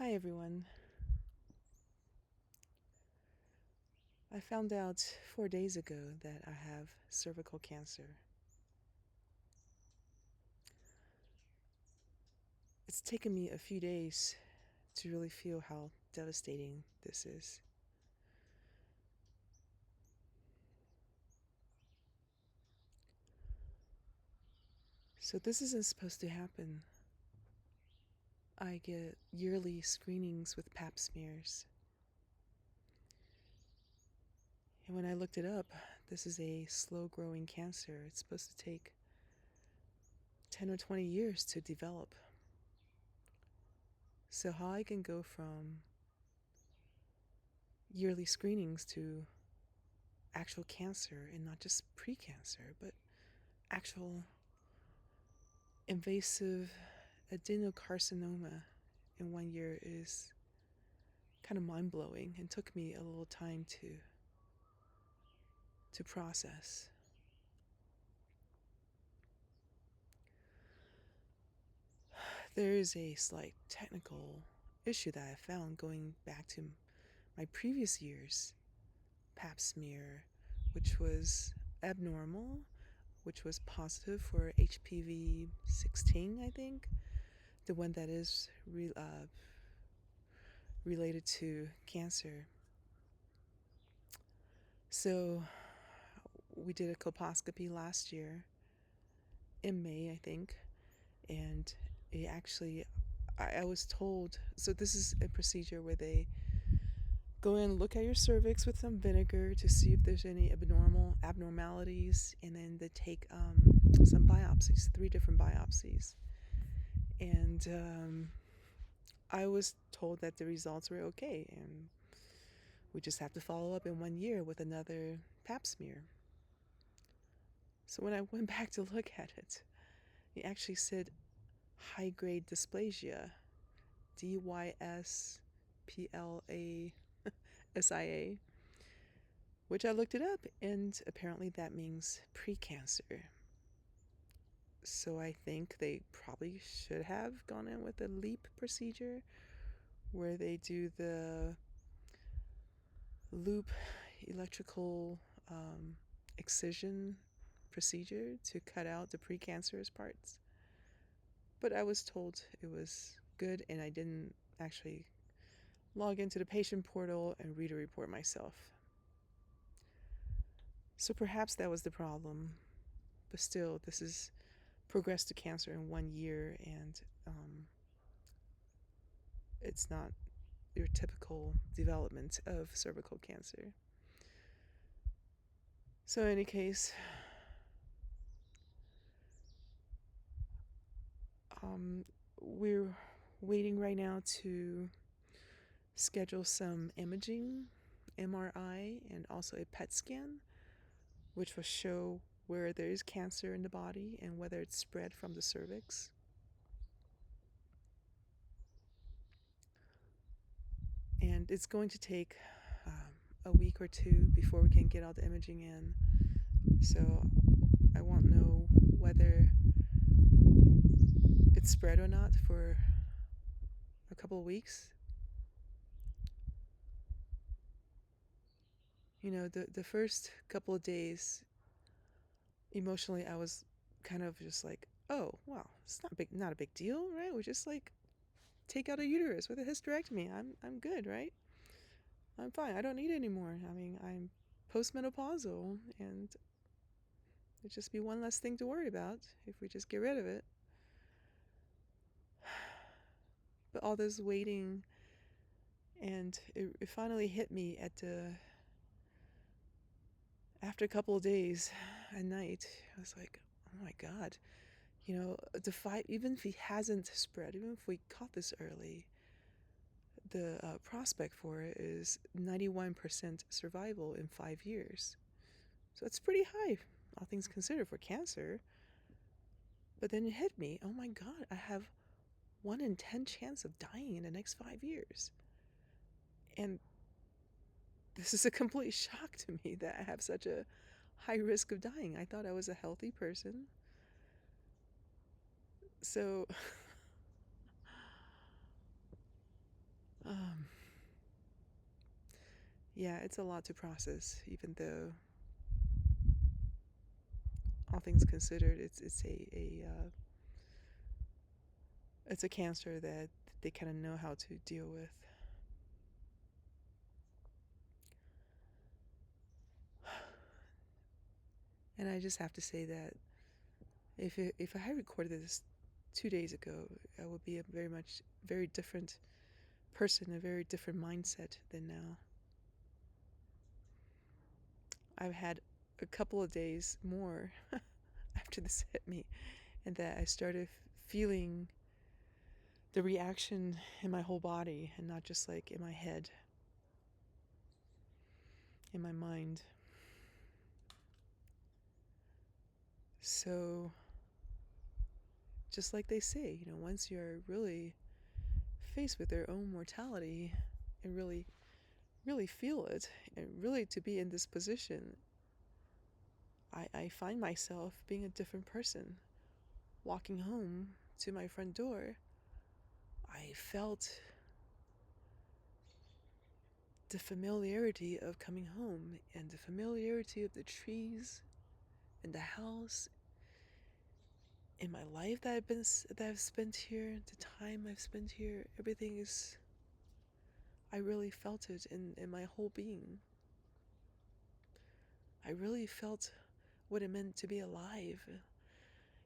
Hi everyone. I found out 4 days ago that I have cervical cancer. It's taken me a few days to really feel how devastating this is. So, this isn't supposed to happen. I get yearly screenings with pap smears. And when I looked it up, this is a slow growing cancer. It's supposed to take 10 or 20 years to develop. So, how I can go from yearly screenings to actual cancer, and not just precancer, but actual invasive adenocarcinoma in 1 year is kind of mind-blowing and took me a little time to process. There is a slight technical issue that I found going back to my previous year's pap smear, which was abnormal, which was positive for HPV 16, I think, the one that is related to cancer. So we did a colposcopy last year in May, I think, and it actually, I was told, so this is a procedure where they go in, look at your cervix with some vinegar to see if there's any abnormalities, and then they take some biopsies, 3 different biopsies. And I was told that the results were okay, and we just have to follow up in 1 year with another pap smear. So when I went back to look at it, it actually said high-grade dysplasia, Dysplasia, which I looked it up, and apparently that means precancer. So I think they probably should have gone in with a LEAP procedure, where they do the loop electrical excision procedure to cut out the precancerous parts. But I was told it was good, and I didn't actually log into the patient portal and read a report myself. So perhaps that was the problem. But still, this is progressed to cancer in 1 year, and it's not your typical development of cervical cancer. So in any case, we're waiting right now to schedule some imaging, MRI, and also a PET scan, which will show where there is cancer in the body and whether it's spread from the cervix. And it's going to take a week or two before we can get all the imaging in. So I won't know whether it's spread or not for a couple of weeks. You know, the first couple of days, emotionally, I was kind of just like, oh, wow, it's not a big deal, right? We just like take out a uterus with a hysterectomy. I'm good, right? I'm fine. I don't need it anymore. I mean, I'm postmenopausal, and it'd just be one less thing to worry about if we just get rid of it. But all this waiting, and it finally hit me after a couple of days at night. I was like, oh my God, you know, even if he hasn't spread, even if we caught this early, the prospect for it is 91% survival in 5 years. So it's pretty high, all things considered, for cancer. But then it hit me, oh my God, I have 1 in 10 chance of dying in the next 5 years. And this is a complete shock to me that I have such a high risk of dying. I thought I was a healthy person. So Um, yeah, it's a lot to process, even though all things considered, it's a cancer that they kind of know how to deal with. And I just have to say that if I had recorded this 2 days ago, I would be a very different person, a very different mindset than now. I've had a couple of days more after this hit me, and that I started feeling the reaction in my whole body and not just like in my head, in my mind. So, just like they say, once you're really faced with their own mortality and really, really feel it, and really to be in this position, I find myself being a different person. Walking home to my front door, I felt the familiarity of coming home and the familiarity of the trees and the house in my life that I've spent here, the time I've spent here. Everything is, I really felt it in my whole being. I really felt what it meant to be alive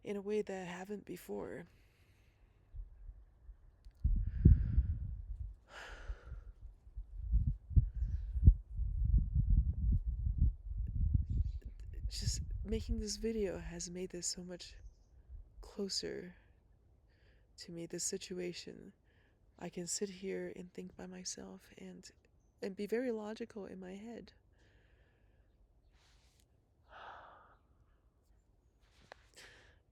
in a way that I haven't before. Just making this video has made this so much closer to me, this situation. I can sit here and think by myself and be very logical in my head.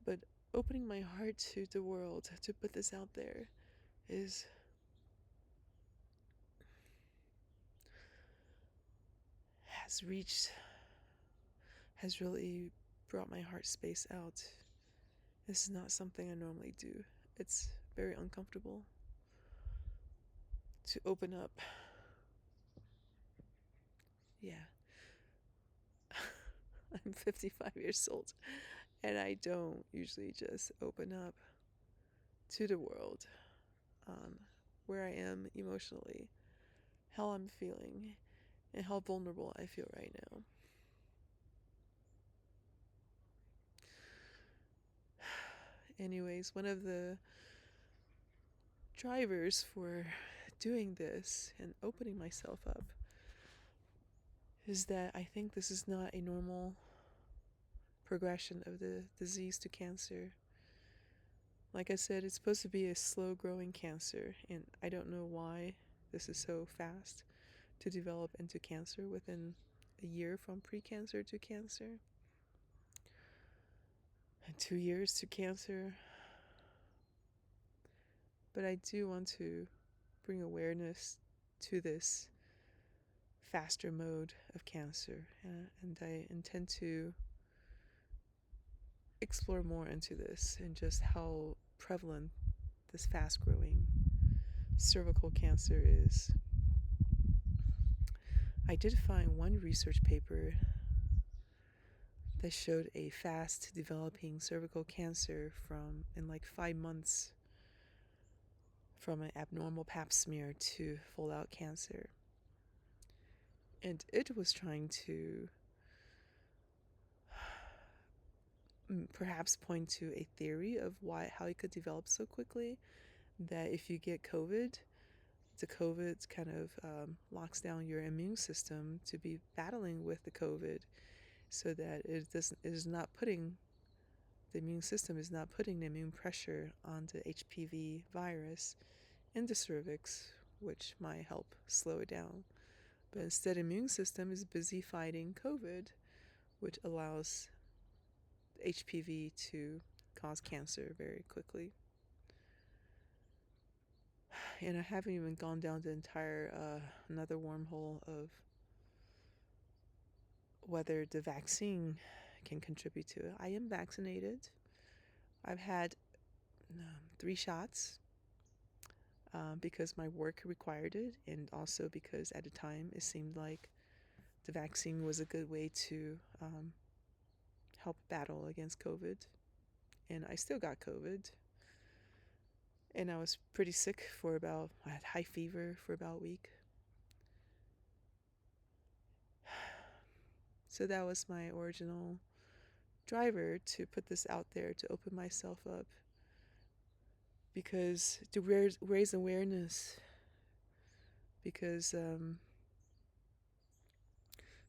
But opening my heart to the world, to put this out there, is has reached, has really brought my heart space out. This is not something I normally do. It's very uncomfortable to open up. Yeah. I'm 55 years old, and I don't usually just open up to the world on where I am emotionally, how I'm feeling, and how vulnerable I feel right now. Anyways, one of the drivers for doing this and opening myself up is that I think this is not a normal progression of the disease to cancer. Like I said, it's supposed to be a slow growing cancer, and I don't know why this is so fast to develop into cancer within a year from pre-cancer to cancer, and 2 years to cancer. But I do want to bring awareness to this faster mode of cancer, and I intend to explore more into this and just how prevalent this fast growing cervical cancer is. I did find one research paper that showed a fast developing cervical cancer from in like 5 months from an abnormal pap smear to full out cancer. And it was trying to perhaps point to a theory of how it could develop so quickly, that if you get COVID, the COVID kind of locks down your immune system to be battling with the COVID, so that the immune system is not putting the immune pressure on the HPV virus in the cervix, which might help slow it down. But instead, immune system is busy fighting COVID, which allows HPV to cause cancer very quickly. And I haven't even gone down the entire another wormhole of whether the vaccine can contribute to it. I am vaccinated. I've had 3 shots. because my work required it, and also because at the time it seemed like the vaccine was a good way to help battle against COVID. And I still got COVID. And I was pretty sick for about, I had high fever for about a week. So that was my original driver to put this out there, to open myself up. Because to raise awareness. Because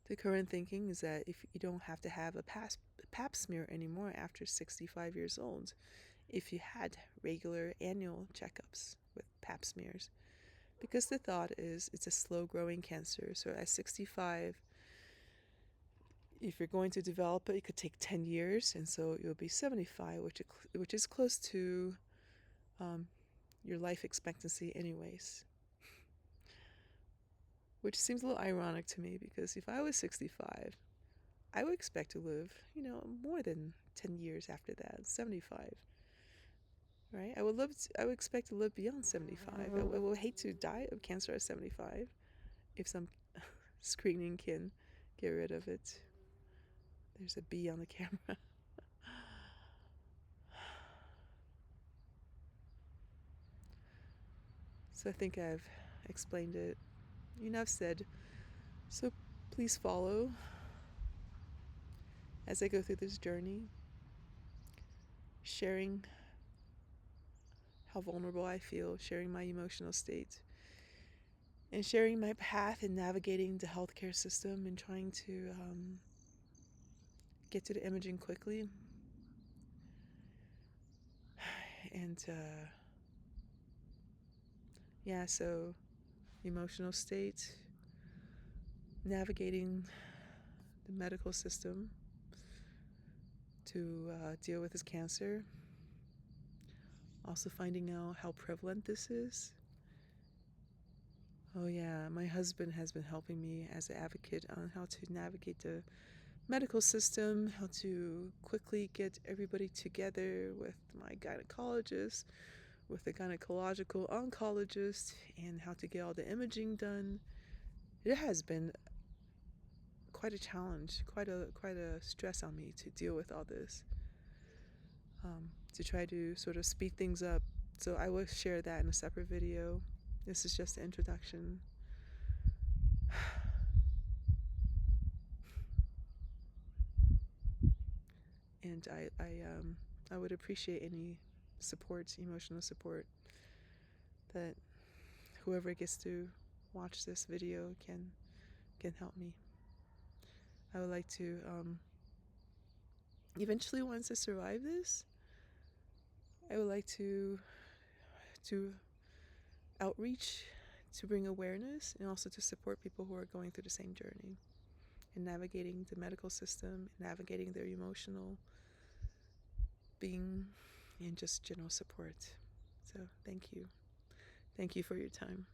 the current thinking is that if you don't have to have a pap smear anymore after 65 years old, if you had regular annual checkups with pap smears. Because the thought is it's a slow growing cancer. So at 65, if you're going to develop it, it could take 10 years. And so you'll be 75, which is close to your life expectancy anyways. Which seems a little ironic to me, because if I was 65, I would expect to live, more than 10 years after that, 75. Right? I would expect to live beyond 75. I would hate to die of cancer at 75 if some screening can get rid of it. There's a bee on the camera. So I think I've explained it enough said. So please follow as I go through this journey, sharing how vulnerable I feel, sharing my emotional state, and sharing my path in navigating the healthcare system and trying to get to the imaging quickly. And so emotional state, navigating the medical system to deal with his cancer, also finding out how prevalent this is. Oh yeah, my husband has been helping me as an advocate on how to navigate the medical system, how to quickly get everybody together with my gynecologist, with the gynecological oncologist, and how to get all the imaging done. It has been quite a challenge, quite a stress on me to deal with all this, to try to sort of speed things up. So I will share that in a separate video. This is just the introduction. And I would appreciate any support, emotional support, that whoever gets to watch this video can help me. I would like to eventually, once I survive this, I would like to outreach, to bring awareness, and also to support people who are going through the same journey and navigating the medical system, navigating their emotional being, and just general support. So thank you. Thank you for your time.